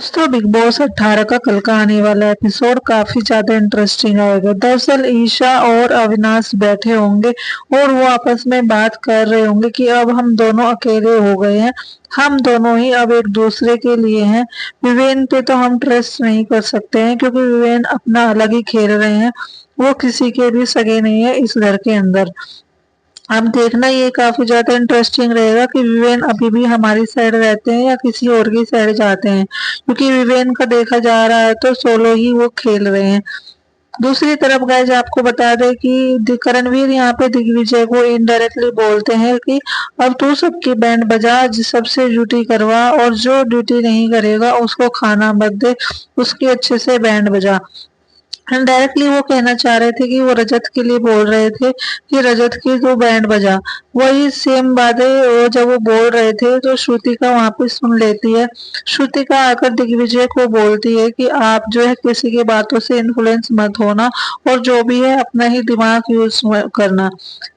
दोस्तों big boss 18 का कल का आने वाला एपिसोड काफी ज्यादा इंटरेस्टिंग आएगा। दरअसल ईशा और अविनाश बैठे होंगे और वो आपस में बात कर रहे होंगे कि अब हम दोनों अकेले हो गए हैं, हम दोनों ही अब एक दूसरे के लिए हैं। विवेन पे तो हम ट्रस्ट नहीं कर सकते हैं क्योंकि विवेन अपना अलग ही खेल रहे हैं, वो किसी के भी सगे नहीं है इस घर के अंदर। अब देखना ये काफी ज्यादा इंटरेस्टिंग रहेगा कि विवेन अभी भी हमारी साइड रहते हैं या किसी और की साइड जाते हैं, क्योंकि विवेन का देखा जा रहा है तो सोलो ही वो खेल रहे हैं। दूसरी तरफ गाइज आपको बता दें कि करणवीर यहाँ पे दिग्विजय को इनडायरेक्टली बोलते हैं कि अब तू सबकी बैंड बजा, सबसे ड्यूटी करवा और जो ड्यूटी नहीं करेगा उसको खाना मत दे, उसकी अच्छे से बैंड बजा। डायरेक्टली वो कहना चाह रहे थे कि वो रजत के लिए बोल रहे थे कि रजत की तो बैंड बजा। वही सेम बातें वो जब वो बोल रहे थे तो श्रुतिका वहां पे सुन लेती है। श्रुतिका आकर दिग्विजय को बोलती है कि आप जो है किसी की बातों से इन्फ्लुएंस मत होना और जो भी है अपना ही दिमाग यूज करना।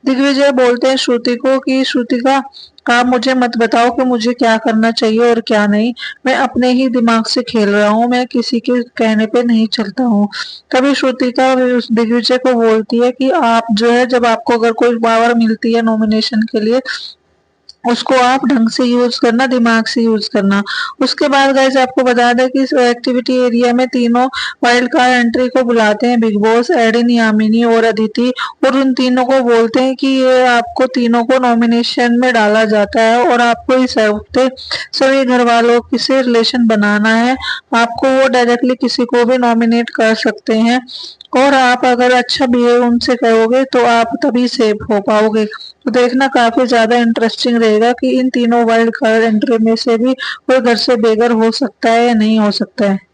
दिग्विजय बोलते हैं श्रुति को कि श्रुतिका आप मुझे मत बताओ कि मुझे क्या करना चाहिए और क्या नहीं, मैं अपने ही दिमाग से खेल रहा हूँ, मैं किसी के कहने पे नहीं चलता हूँ। तभी श्रुतिका उस दिग्विजय को बोलती है कि आप जो है जब आपको अगर कोई पावर मिलती है नॉमिनेशन के लिए, उसको आप ढंग से यूज करना, दिमाग से यूज करना। उसके बाद गाइस आपको बता दें कि इस एक्टिविटी एरिया में तीनों वाइल्ड कार्ड एंट्री को बुलाते हैं बिग बॉस, एडिन, यामिनी और अदिति, और उन तीनों को बोलते हैं कि ये आपको तीनों को नॉमिनेशन में डाला जाता है और आपको इस हफ्ते सभी घर वालों से रिलेशन बनाना है। आपको वो डायरेक्टली किसी को भी नॉमिनेट कर सकते हैं और आप अगर अच्छा बिहेव उनसे करोगे तो आप तभी सेफ हो पाओगे। तो देखना काफी ज्यादा इंटरेस्टिंग रहेगा कि इन तीनों वाइल्ड कार्ड एंट्री में से भी कोई घर से बेघर हो सकता है या नहीं हो सकता है।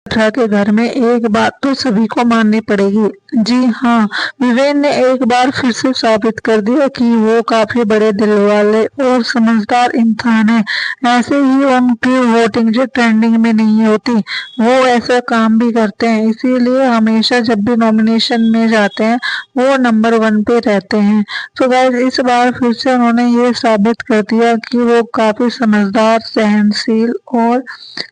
अठारह के घर में एक बात तो सभी को माननी पड़ेगी। जी हाँ, विवेन ने एक बार फिर से साबित कर दिया कि वो काफी बड़े दिल वाले और समझदार इंसान है। ऐसे ही उनकी वोटिंग जो ट्रेंडिंग में नहीं होती, वो ऐसा काम भी करते हैं, इसीलिए हमेशा जब भी नॉमिनेशन में जाते हैं वो नंबर 1 पे रहते हैं। तो गाइस इस बार फिर से उन्होंने ये साबित कर दिया कि वो काफी समझदार, सहनशील और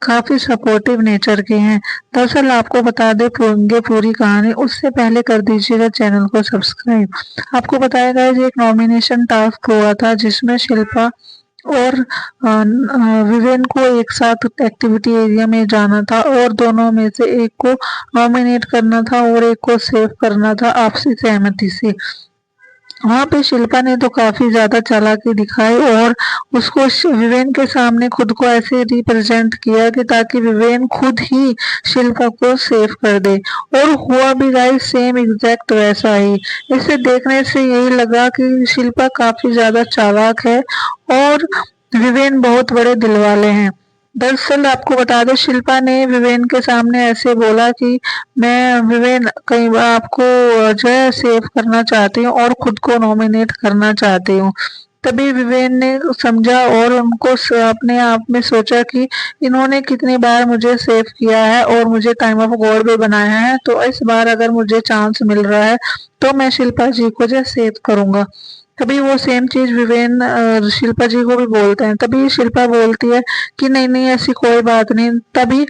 काफी सपोर्टिव नेचर के हैं। दरअसल आपको बता दें पूरी कहानी, उससे पहले कर दीजिएगा चैनल को सब्सक्राइब। आपको बताया गया एक नॉमिनेशन टास्क हुआ था जिसमें शिल्पा और विवेन को एक साथ एक्टिविटी एरिया में जाना था और दोनों में से एक को नॉमिनेट करना था और एक को सेव करना था आपसी सहमति से। वहां पे शिल्पा ने तो काफी ज्यादा चालाकी दिखाई और उसको विवेन के सामने खुद को ऐसे रिप्रेजेंट किया कि ताकि विवेन खुद ही शिल्पा को सेव कर दे, और हुआ भी गाइस सेम एग्जैक्ट वैसा ही। इसे देखने से यही लगा कि शिल्पा काफी ज्यादा चालाक है और विवेन बहुत बड़े दिल वाले हैं। दरअसल आपको बता दें शिल्पा ने विवेन के सामने ऐसे बोला कि मैं विवेन कई बार आपको जो है सेव करना चाहती हूँ और खुद को नॉमिनेट करना चाहती हूँ। तभी विवेन ने समझा और उनको अपने आप में सोचा कि इन्होंने कितनी बार मुझे सेव किया है और मुझे टाइम ऑफ गॉड भी बनाया है, तो इस बार अगर मुझे चांस मिल रहा है तो मैं शिल्पा जी को जो सेव करूंगा। तभी वो सेम चीज विवेन शिल्पा जी को भी बोलते हैं। तभी शिल्पा बोलती है कि नहीं नहीं ऐसी कोई बात नहीं। तभी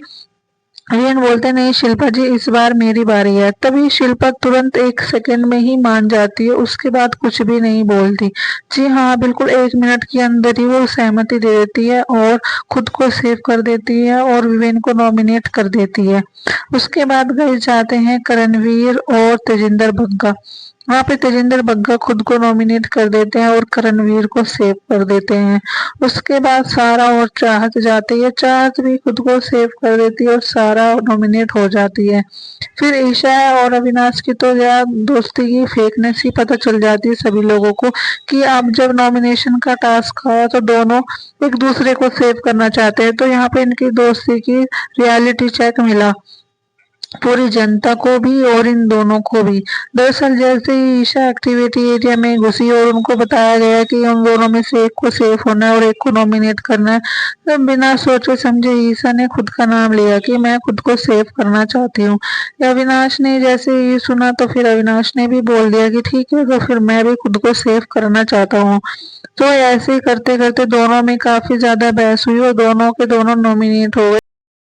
विवेन बोलते हैं नहीं शिल्पा जी इस बार मेरी बारी है। तभी शिल्पा तुरंत 1 सेकंड में ही मान जाती है, उसके बाद कुछ भी नहीं बोलती। जी हाँ, बिल्कुल 1 मिनट के अंदर ही वो सहमति दे देती है और खुद को सेव कर देती है और विवेन को नॉमिनेट कर देती है। उसके बाद गए जाते हैं करणवीर और तेजिंदर बग्गा। वहां पे तेजिंदर बग्गा खुद को नॉमिनेट कर देते हैं और करणवीर को सेव कर देते हैं। उसके बाद सारा और चाहत जाती है, चाहत भी खुद को सेव कर देती है और सारा नॉमिनेट हो जाती है। फिर ईशा और अविनाश की तो यार दोस्ती की फेकनेस ही पता चल जाती है सभी लोगों को कि अब जब नॉमिनेशन का टास्क आया तो दोनों एक दूसरे को सेव करना चाहते हैं। तो यहाँ पे इनकी दोस्ती की रियलिटी चेक मिला पूरी जनता को भी और इन दोनों को भी। दरअसल जैसे ही ईशा एक्टिविटी एरिया में घुसी और उनको बताया गया कि उन दोनों में से एक को सेफ होना है और एक को नॉमिनेट करना है, तो बिना सोचे समझे ईशा ने खुद का नाम लिया कि मैं खुद को सेव करना चाहती हूँ। अविनाश ने जैसे ये सुना तो फिर अविनाश ने भी बोल दिया कि ठीक है, तो फिर मैं भी खुद को सेव करना चाहता हूँ। तो ऐसे ही करते करते दोनों में काफी ज्यादा बहस हुई और दोनों के दोनों नॉमिनेट हो गए।